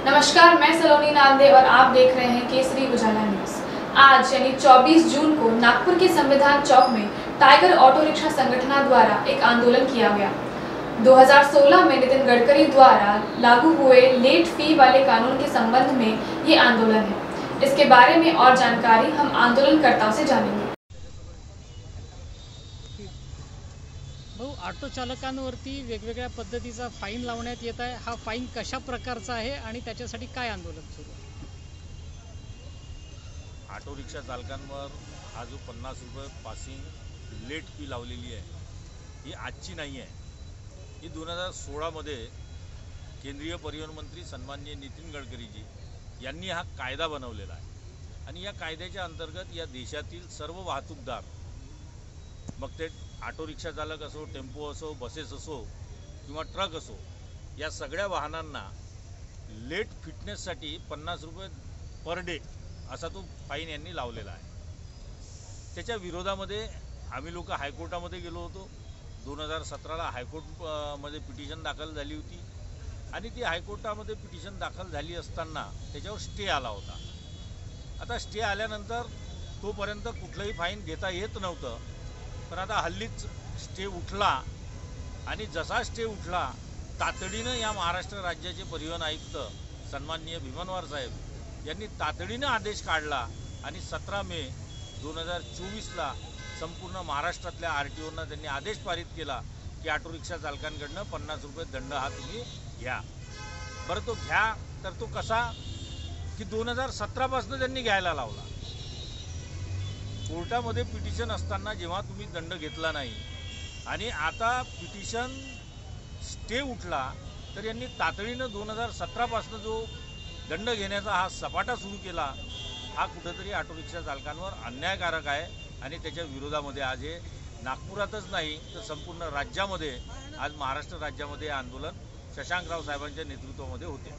नमस्कार, मैं सलोनी नांदे और आप देख रहे हैं केसरी उजाला न्यूज। आज यानी 24 जून को नागपुर के संविधान चौक में टाइगर ऑटो रिक्शा संगठन द्वारा एक आंदोलन किया गया। 2016 में नितिन गडकरी द्वारा लागू हुए लेट फी वाले कानून के संबंध में ये आंदोलन है। इसके बारे में और जानकारी हम आंदोलनकर्ताओं से जानेंगे। ऑटो चालकांवरती वेगवेगळ्या पद्धतीचा फाईन लावण्यात येत आहे। हा फाईन कशा प्रकारचा आहे आणि त्याच्यासाठी काय आंदोलन सुरू आहे? ऑटो रिक्षा चालकांवर हा जो 50 रुपये पासिंग लेट फी लावलेली आहे ही आजची नाही आहे। ही 2016 मध्ये केंद्रीय परिवहन मंत्री सन्माननीय नितीन गडकरीजी यांनी हा कायदा बनवलेला आहे आणि या कायद्याच्या अंतर्गत या देशातील सर्व वाहतूकदार, मग ते ऑटो रिक्षा चालक असो, टेम्पो असो, बसेस असो किंवा ट्रक असो, या सगळ्या वाहनांना लेट फिटनेससाठी 50 रुपये पर डे असा तो फाईन यांनी लावलेला आहे। त्याच्या विरोधामध्ये आम्ही लोक हायकोर्टामध्ये गेलो होतो। 2017ला हायकोर्टमध्ये पिटिशन दाखल झाली होती आणि ती हायकोर्टामध्ये पिटिशन दाखल झाली असताना त्याच्यावर स्टे आला होता। आता स्टे आल्यानंतर तोपर्यंत कुठलंही फाईन देता येत नव्हतं, पण आता हल्लीच स्टे उठला आणि जसा स्टे उठला तातडीनं या महाराष्ट्र राज्याचे परिवहन आयुक्त सन्माननीय भीमनवार साहेब यांनी तातडीनं आदेश काढला आणि 17 मे 2024ला संपूर्ण महाराष्ट्रातल्या RTOना त्यांनी आदेश पारित केला की ऑटो रिक्षा चालकांकडनं 50 रुपये दंड हा तुम्ही घ्या। बरं तो घ्या तर तो कसा की 2017 पासून त्यांनी घ्यायला लावला। कोर्टामध्ये पिटिशन असताना जेव्हा तुम्ही दंड घेतला नाही आणि आता पिटिशन स्टे उठला तर यांनी तातडीनं 2017 पासून जो दंड घेण्याचा हा सपाटा सुरू केला, हा कुठेतरी ऑटो रिक्षा चालकांवर अन्यायकारक आहे आणि त्याच्या विरोधामध्ये आज हे नागपुरातच नाही तर संपूर्ण राज्यामध्ये आज महाराष्ट्र राज्यामध्ये आंदोलन शशांकराव साहेबांच्या नेतृत्वामध्ये होते।